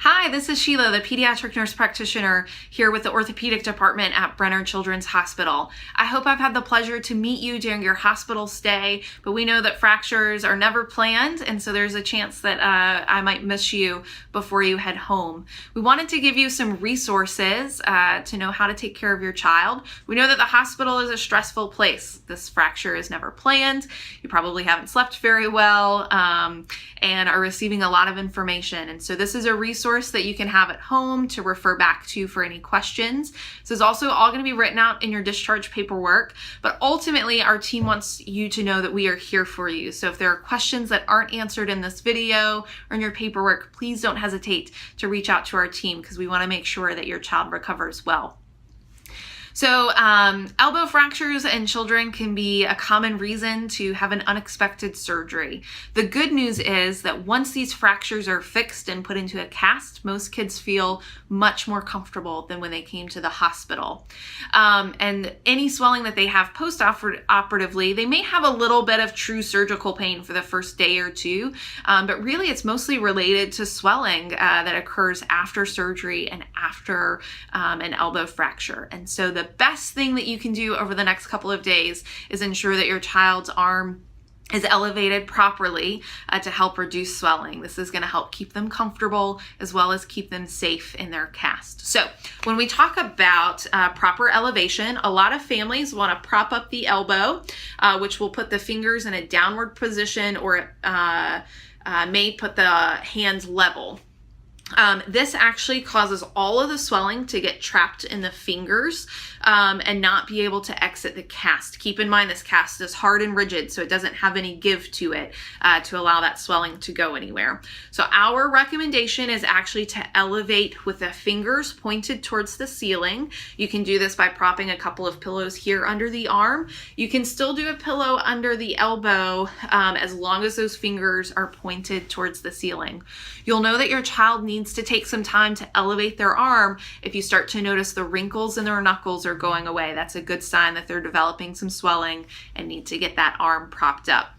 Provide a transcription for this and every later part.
Hi, this is Sheila, the pediatric nurse practitioner here with the orthopedic department at Brenner Children's Hospital. I hope I've had the pleasure to meet you during your hospital stay, but we know that fractures are never planned, and so there's a chance that I might miss you before you head home. We wanted to give you some resources to know how to take care of your child. We know that the hospital is a stressful place. This fracture is never planned. You probably haven't slept very well and are receiving a lot of information, and so this is a resource that you can have at home to refer back to for any questions. This is also all going to be written out in your discharge paperwork, but ultimately our team wants you to know that we are here for you. So if there are questions that aren't answered in this video or in your paperwork, please don't hesitate to reach out to our team because we want to make sure that your child recovers well. So elbow fractures in children can be a common reason to have an unexpected surgery. The good news is that once these fractures are fixed and put into a cast, most kids feel much more comfortable than when they came to the hospital. And any swelling that they have post-operatively, they may have a little bit of true surgical pain for the first day or two, but really it's mostly related to swelling that occurs after surgery and after an elbow fracture. And so the best thing that you can do over the next couple of days is ensure that your child's arm is elevated properly to help reduce swelling. This is going to help keep them comfortable as well as keep them safe in their cast. So when we talk about proper elevation, a lot of families want to prop up the elbow, which will put the fingers in a downward position, or may put the hands level. This actually causes all of the swelling to get trapped in the fingers and not be able to exit the cast. Keep in mind this cast is hard and rigid, so it doesn't have any give to it to allow that swelling to go anywhere. So our recommendation is actually to elevate with the fingers pointed towards the ceiling. You can do this by propping a couple of pillows here under the arm. You can still do a pillow under the elbow as long as those fingers are pointed towards the ceiling. You'll know that your child needs to take some time to elevate their arm if you start to notice the wrinkles in their knuckles are going away. That's a good sign that they're developing some swelling and need to get that arm propped up.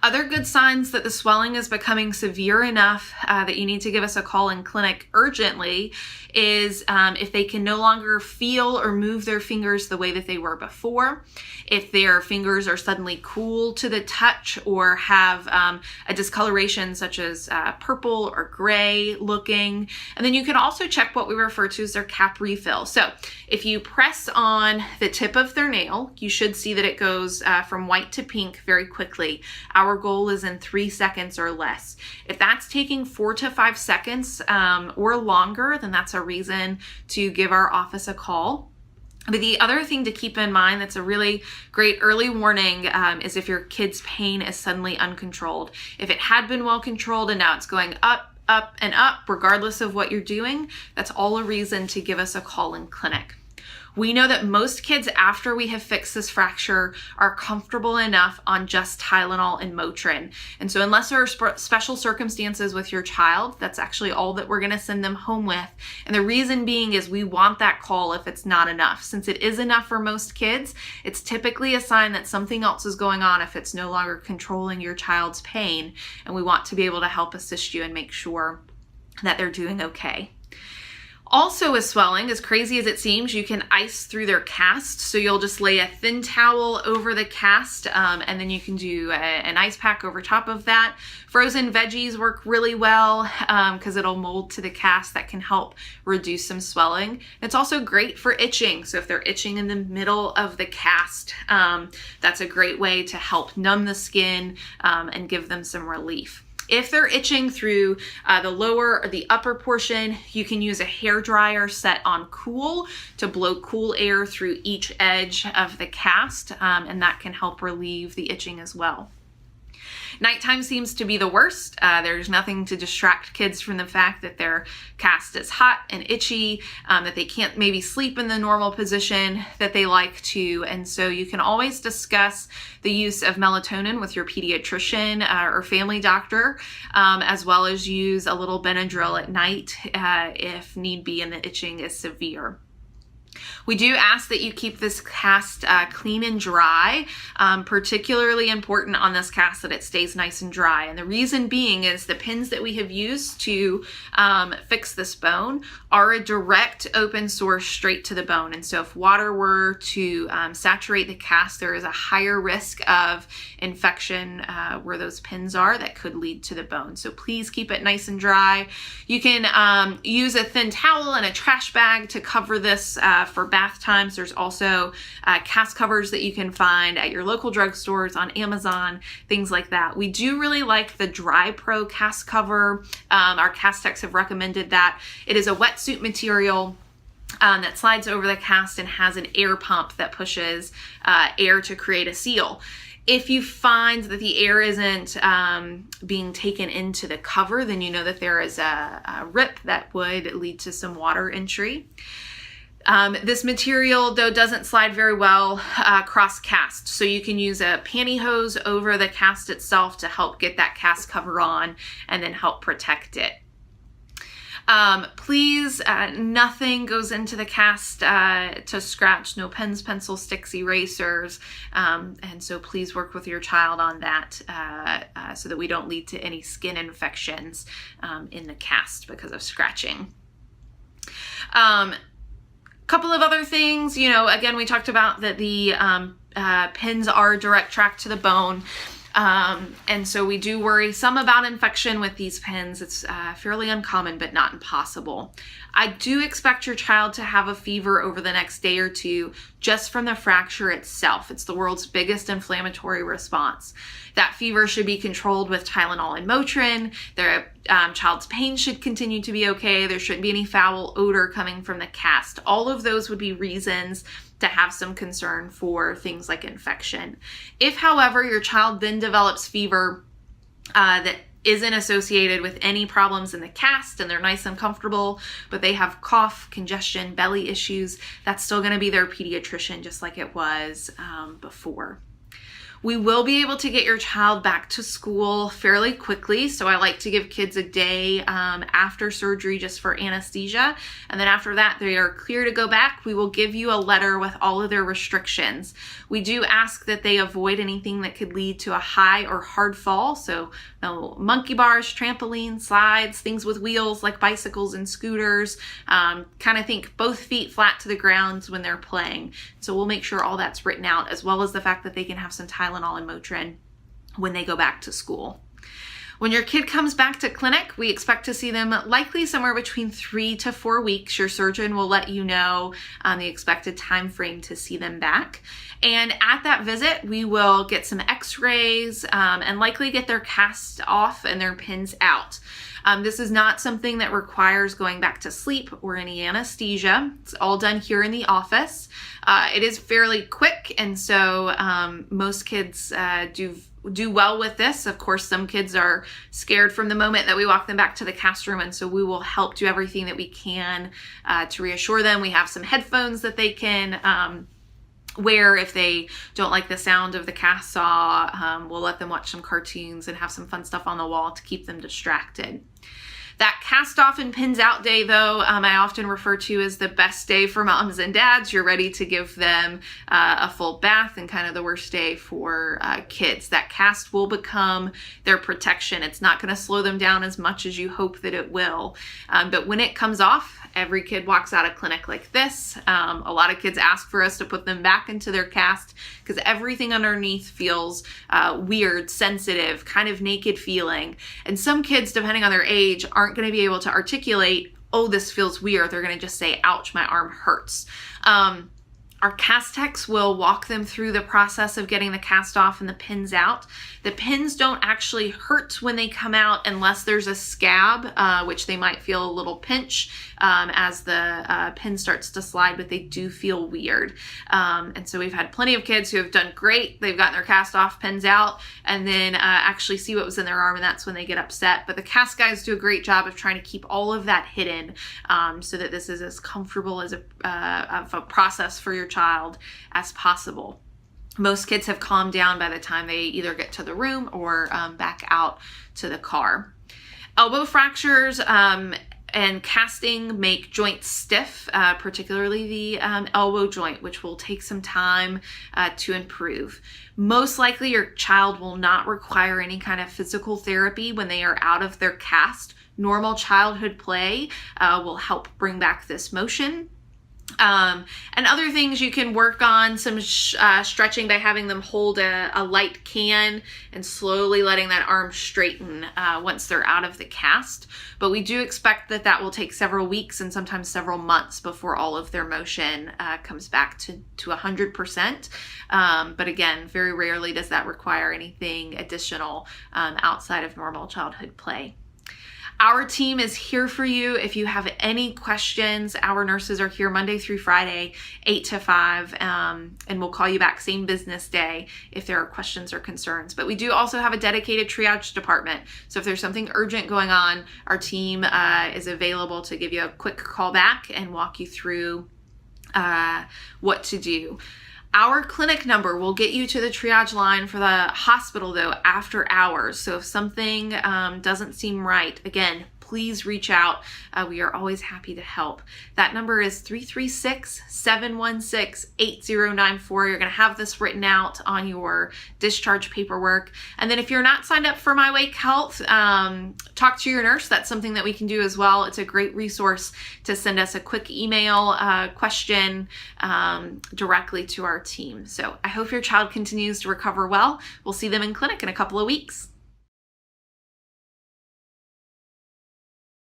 Other good signs that the swelling is becoming severe enough that you need to give us a call in clinic urgently is if they can no longer feel or move their fingers the way that they were before, if their fingers are suddenly cool to the touch or have a discoloration such as purple or gray looking. And then you can also check what we refer to as their cap refill. So if you press on the tip of their nail, you should see that it goes from white to pink very quickly. Our goal is in 3 seconds or less. If that's taking 4 to 5 seconds or longer, then that's a reason to give our office a call. But the other thing to keep in mind that's a really great early warning is if your kid's pain is suddenly uncontrolled. If it had been well controlled and now it's going up, up, and up, regardless of what you're doing, that's all a reason to give us a call in clinic. We know that most kids, after we have fixed this fracture, are comfortable enough on just Tylenol and Motrin. And so unless there are special circumstances with your child, that's actually all that we're going to send them home with. And the reason being is we want that call if it's not enough. Since it is enough for most kids, it's typically a sign that something else is going on if it's no longer controlling your child's pain. And we want to be able to help assist you and make sure that they're doing okay. Also with swelling, as crazy as it seems, you can ice through their cast. So you'll just lay a thin towel over the cast and then you can do an ice pack over top of that. Frozen veggies work really well because it'll mold to the cast. That can help reduce some swelling. It's also great for itching. So if they're itching in the middle of the cast, that's a great way to help numb the skin and give them some relief. If they're itching through the lower or the upper portion, you can use a hair dryer set on cool to blow cool air through each edge of the cast, and that can help relieve the itching as well. Nighttime seems to be the worst. There's nothing to distract kids from the fact that their cast is hot and itchy, that they can't maybe sleep in the normal position that they like to. And so you can always discuss the use of melatonin with your pediatrician or family doctor, as well as use a little Benadryl at night if need be and the itching is severe. We do ask that you keep this cast clean and dry, particularly important on this cast that it stays nice and dry. And the reason being is the pins that we have used to fix this bone are a direct open source straight to the bone. And so if water were to saturate the cast, there is a higher risk of infection where those pins are that could lead to the bone. So please keep it nice and dry. You can use a thin towel and a trash bag to cover this for bath times. There's also cast covers that you can find at your local drugstores, on Amazon, things like that. We do really like the Dry Pro cast cover. Our cast techs have recommended that. It is a wetsuit material that slides over the cast and has an air pump that pushes air to create a seal. If you find that the air isn't being taken into the cover, then you know that there is a rip that would lead to some water entry. This material, though, doesn't slide very well across cast, so you can use a pantyhose over the cast itself to help get that cast cover on and then help protect it. Please, nothing goes into the cast to scratch, no pens, pencils, sticks, erasers, and so please work with your child on that so that we don't lead to any skin infections in the cast because of scratching. Couple of other things, again, we talked about that the pins are direct track to the bone. And so we do worry some about infection with these pins. It's fairly uncommon, but not impossible. I do expect your child to have a fever over the next day or two just from the fracture itself. It's the world's biggest inflammatory response. That fever should be controlled with Tylenol and Motrin. Their child's pain should continue to be okay. There shouldn't be any foul odor coming from the cast. All of those would be reasons to have some concern for things like infection. If, however, your child then develops fever that isn't associated with any problems in the cast and they're nice and comfortable, but they have cough, congestion, belly issues, that's still going to be their pediatrician just like it was before. We will be able to get your child back to school fairly quickly. So I like to give kids a day after surgery just for anesthesia. And then after that, they are clear to go back. We will give you a letter with all of their restrictions. We do ask that they avoid anything that could lead to a high or hard fall. So no monkey bars, trampolines, slides, things with wheels like bicycles and scooters. Kind of think both feet flat to the ground when they're playing. So we'll make sure all that's written out, as well as the fact that they can have some Tylenol and Motrin when they go back to school. When your kid comes back to clinic, we expect to see them likely somewhere between 3 to 4 weeks. Your surgeon will let you know the expected time frame to see them back. And at that visit, we will get some x-rays and likely get their cast off and their pins out. This is not something that requires going back to sleep or any anesthesia. It's all done here in the office. It is fairly quick, and so most kids do well with this. Of course, some kids are scared from the moment that we walk them back to the cast room, and so we will help do everything that we can to reassure them. We have some headphones that they can wear if they don't like the sound of the cast saw. We'll let them watch some cartoons and have some fun stuff on the wall to keep them distracted. That cast off and pins out day, though, I often refer to as the best day for moms and dads. You're ready to give them a full bath, and kind of the worst day for kids. That cast will become their protection. It's not going to slow them down as much as you hope that it will. But when it comes off, every kid walks out of clinic like this. A lot of kids ask for us to put them back into their cast because everything underneath feels weird, sensitive, kind of naked feeling. And some kids, depending on their age, aren't going to be able to articulate, oh, this feels weird. They're going to just say, ouch, my arm hurts. Our cast techs will walk them through the process of getting the cast off and the pins out. The pins don't actually hurt when they come out unless there's a scab, which they might feel a little pinch as the pin starts to slide, but they do feel weird. And so we've had plenty of kids who have done great. They've gotten their cast off, pins out, and then actually see what was in their arm, and that's when they get upset. But the cast guys do a great job of trying to keep all of that hidden so that this is as comfortable as a process for your child as possible. Most kids have calmed down by the time they either get to the room or back out to the car. Elbow fractures, and casting make joints stiff, particularly the elbow joint, which will take some time to improve. Most likely your child will not require any kind of physical therapy when they are out of their cast. Normal childhood play will help bring back this motion. And other things you can work on, some stretching by having them hold a light can and slowly letting that arm straighten once they're out of the cast. But we do expect that that will take several weeks and sometimes several months before all of their motion comes back to 100%. But again, very rarely does that require anything additional outside of normal childhood play. Our team is here for you if you have any questions. Our nurses are here Monday through Friday, 8 to 5, and we'll call you back same business day if there are questions or concerns. But we do also have a dedicated triage department. So if there's something urgent going on, our team is available to give you a quick call back and walk you through what to do. Our clinic number will get you to the triage line for the hospital, though, after hours. So if something doesn't seem right, again, please reach out. We are always happy to help. That number is 336-716-8094. You're going to have this written out on your discharge paperwork. And then if you're not signed up for My Wake Health, talk to your nurse. That's something that we can do as well. It's a great resource to send us a quick email question directly to our team. So I hope your child continues to recover well. We'll see them in clinic in a couple of weeks.